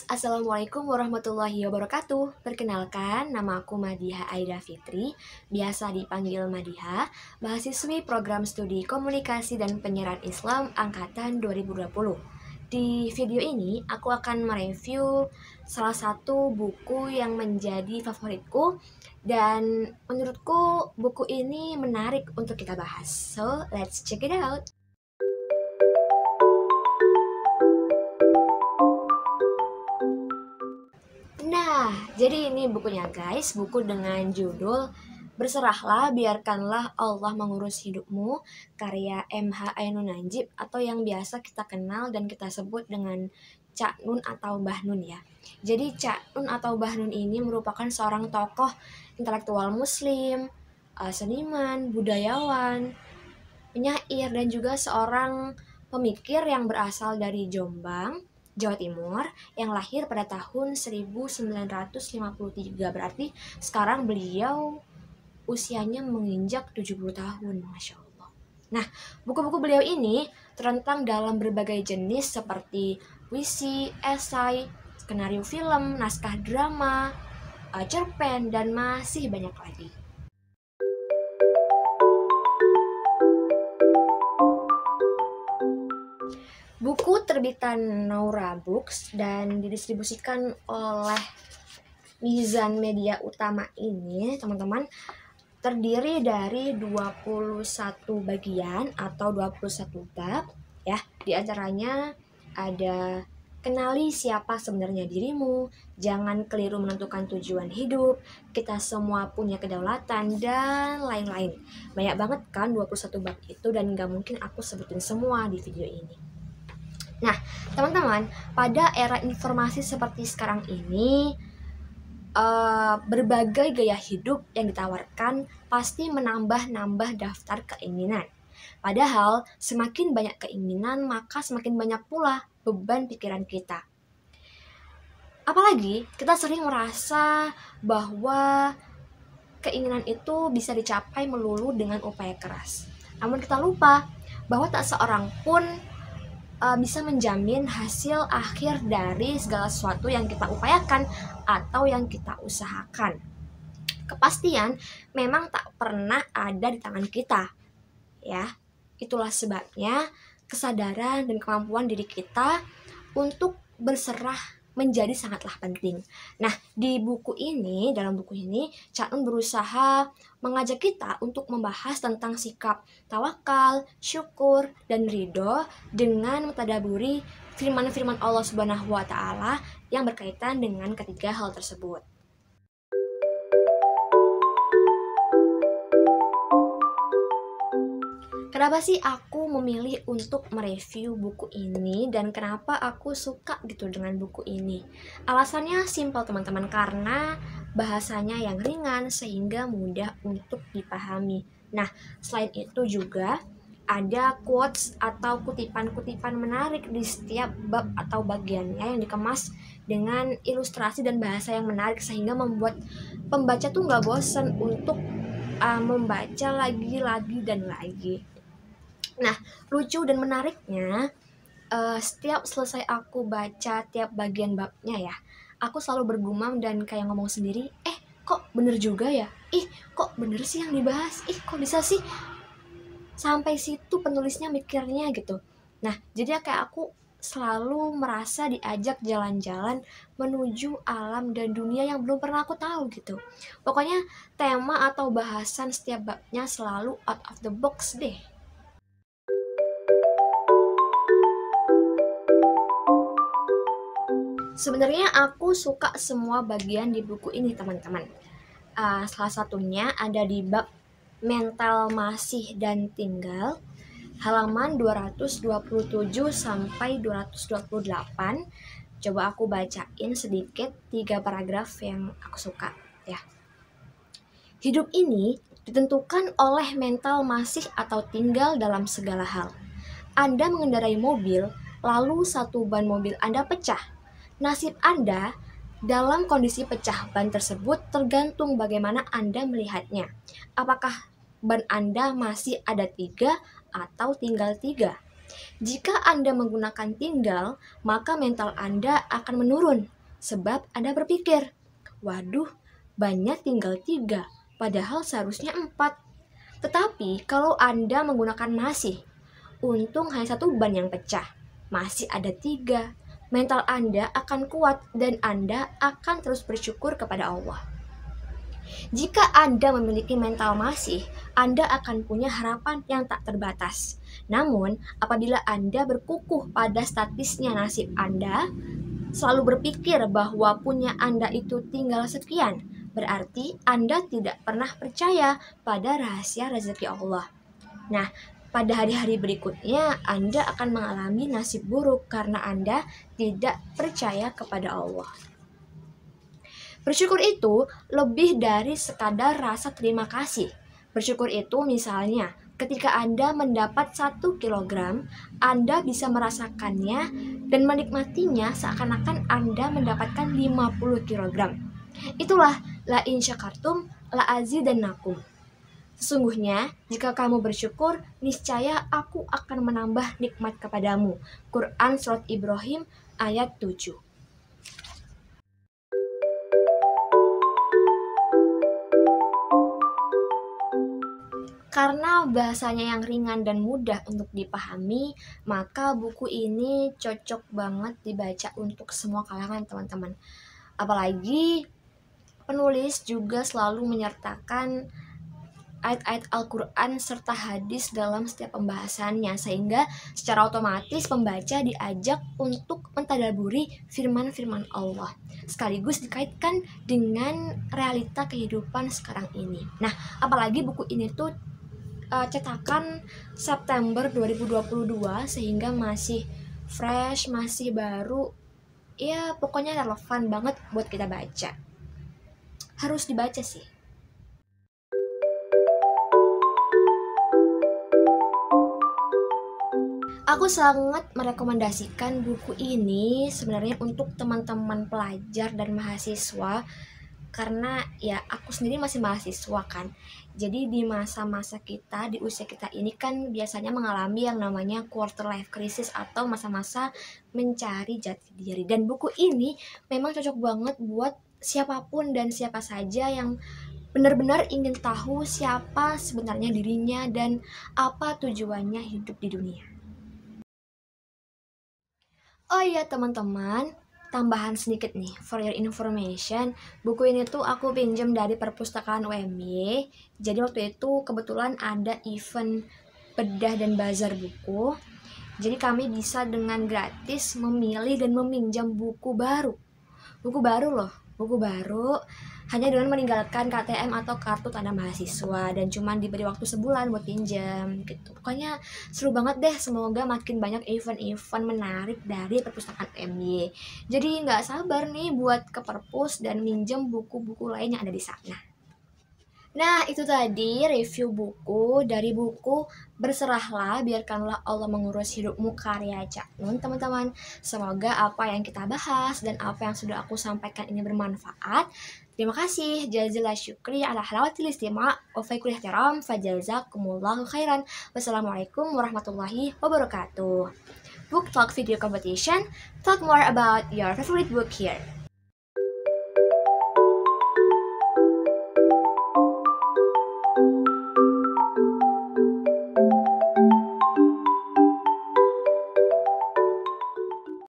Assalamualaikum warahmatullahi wabarakatuh. Perkenalkan, nama aku Madiha Aida Fitri, biasa dipanggil Madiha, mahasiswi program studi Komunikasi dan Penyiaran Islam angkatan 2020. Di video ini, aku akan mereview salah satu buku yang menjadi favoritku dan menurutku buku ini menarik untuk kita bahas. So, let's check it out. Nah, jadi ini bukunya guys, buku dengan judul Berserahlah, Biarkanlah Allah Mengurus Hidupmu, karya M.H. Ainun Najib atau yang biasa kita kenal dan kita sebut dengan Cak Nun atau Mbah Nun ya. Jadi Cak Nun atau Mbah Nun ini merupakan seorang tokoh intelektual muslim, seniman, budayawan, penyair, dan juga seorang pemikir yang berasal dari Jombang, Jawa Timur, yang lahir pada tahun 1953. Berarti sekarang beliau usianya menginjak 70 tahun, Masya Allah. Nah, buku-buku beliau ini terentang dalam berbagai jenis seperti puisi, esai, skenario film, naskah drama, cerpen, dan masih banyak lagi. Buku terbitan Naura Books dan didistribusikan oleh Mizan Media Utama ini, teman-teman, terdiri dari 21 bagian atau 21 bab ya. Di antaranya ada kenali siapa sebenarnya dirimu, jangan keliru menentukan tujuan hidup, kita semua punya kedaulatan, dan lain-lain. Banyak banget kan 21 bab itu dan gak mungkin aku sebutin semua di video ini. Nah, teman-teman, pada era informasi seperti sekarang ini, berbagai gaya hidup yang ditawarkan pasti menambah-nambah daftar keinginan. Padahal, semakin banyak keinginan, maka semakin banyak pula beban pikiran kita. Apalagi, kita sering merasa bahwa keinginan itu bisa dicapai melulu dengan upaya keras. Namun kita lupa bahwa tak seorang pun bisa menjamin hasil akhir dari segala sesuatu yang kita upayakan atau yang kita usahakan. Kepastian memang tak pernah ada di tangan kita, ya. Itulah sebabnya kesadaran dan kemampuan diri kita untuk berserah menjadi sangatlah penting. Nah, di buku ini, dalam buku ini, Cak Nun berusaha mengajak kita untuk membahas tentang sikap tawakal, syukur, dan ridho dengan mentadaburi firman-firman Allah Subhanahu wa Ta'ala yang berkaitan dengan ketiga hal tersebut. Kenapa sih aku memilih untuk mereview buku ini dan kenapa aku suka gitu dengan buku ini? Alasannya simpel teman-teman, karena bahasanya yang ringan sehingga mudah untuk dipahami. Nah, selain itu juga ada quotes atau kutipan-kutipan menarik di setiap bab atau bagiannya yang dikemas dengan ilustrasi dan bahasa yang menarik sehingga membuat pembaca tuh gak bosan untuk membaca lagi dan lagi. Nah, lucu dan menariknya, setiap selesai aku baca tiap bagian babnya ya, aku selalu bergumam dan kayak ngomong sendiri, kok bener juga ya? Kok bener sih yang dibahas? Kok bisa sih? Sampai situ penulisnya mikirnya gitu. Nah, jadi kayak aku selalu merasa diajak jalan-jalan menuju alam dan dunia yang belum pernah aku tahu gitu. Pokoknya tema atau bahasan setiap babnya selalu out of the box deh. Sebenarnya aku suka semua bagian di buku ini teman-teman. Salah satunya ada di bab mental masih dan tinggal, halaman 227 sampai 228. Coba aku bacain sedikit 3 paragraf yang aku suka ya. Hidup ini ditentukan oleh mental masih atau tinggal dalam segala hal. Anda mengendarai mobil, lalu satu ban mobil Anda pecah. Nasib Anda dalam kondisi pecah ban tersebut tergantung bagaimana Anda melihatnya. Apakah ban Anda masih ada 3 atau tinggal 3? Jika Anda menggunakan tinggal, maka mental Anda akan menurun. Sebab Anda berpikir, waduh, bannya tinggal 3, padahal seharusnya 4. Tetapi kalau Anda menggunakan masih, untung hanya 1 ban yang pecah, masih ada 3. Mental Anda akan kuat dan Anda akan terus bersyukur kepada Allah. Jika Anda memiliki mental masih, Anda akan punya harapan yang tak terbatas. Namun, apabila Anda berkukuh pada statisnya nasib Anda, selalu berpikir bahwa punya Anda itu tinggal sekian, berarti Anda tidak pernah percaya pada rahasia rezeki Allah. Nah, pada hari-hari berikutnya Anda akan mengalami nasib buruk karena Anda tidak percaya kepada Allah. Bersyukur itu lebih dari sekadar rasa terima kasih. Bersyukur itu misalnya ketika Anda mendapat 1 kilogram, Anda bisa merasakannya dan menikmatinya seakan-akan Anda mendapatkan 50 kilogram. Itulah la in syakartum la azidannakum. Sesungguhnya, jika kamu bersyukur, niscaya aku akan menambah nikmat kepadamu. Quran Surat Ibrahim ayat 7. Karena bahasanya yang ringan dan mudah untuk dipahami, maka buku ini cocok banget dibaca untuk semua kalangan, teman-teman. Apalagi penulis juga selalu menyertakan ayat-ayat Al-Quran serta hadis dalam setiap pembahasannya, sehingga secara otomatis pembaca diajak untuk mentadabburi firman-firman Allah, sekaligus dikaitkan dengan realita kehidupan sekarang ini. Nah, apalagi buku ini tuh cetakan September 2022, sehingga masih fresh, masih baru. Ya, pokoknya relevan banget buat kita baca. Harus dibaca sih. Aku sangat merekomendasikan buku ini sebenarnya untuk teman-teman pelajar dan mahasiswa, karena ya aku sendiri masih mahasiswa kan. Jadi di masa-masa kita, di usia kita ini kan biasanya mengalami yang namanya quarter life crisis atau masa-masa mencari jati diri. Dan buku ini memang cocok banget buat siapapun dan siapa saja yang benar-benar ingin tahu siapa sebenarnya dirinya dan apa tujuannya hidup di dunia. Oh iya teman-teman, tambahan sedikit nih, for your information, buku ini tuh aku pinjam dari perpustakaan UMY. Jadi waktu itu kebetulan ada event bedah dan bazar buku. Jadi kami bisa dengan gratis memilih dan meminjam buku baru. Buku baru loh, buku baru. Hanya dengan meninggalkan KTM atau kartu tanda mahasiswa dan cuman diberi waktu sebulan buat pinjam gitu. Pokoknya seru banget deh, semoga makin banyak event-event menarik dari perpustakaan UMY. Jadi nggak sabar nih buat ke perpus dan minjem buku-buku lain yang ada di sana. Nah, itu tadi review buku dari buku Berserahlah, Biarkanlah Allah Mengurus Hidupmu karya Cak Nun, teman-teman. Semoga apa yang kita bahas dan apa yang sudah aku sampaikan ini bermanfaat. Terima kasih. Jazakallah syukri ala halawatil istima' wa faikul ihtiram fajazakumullahu khairan. Wassalamualaikum warahmatullahi wabarakatuh. Book Talk Video Competition. Talk more about your favorite book here.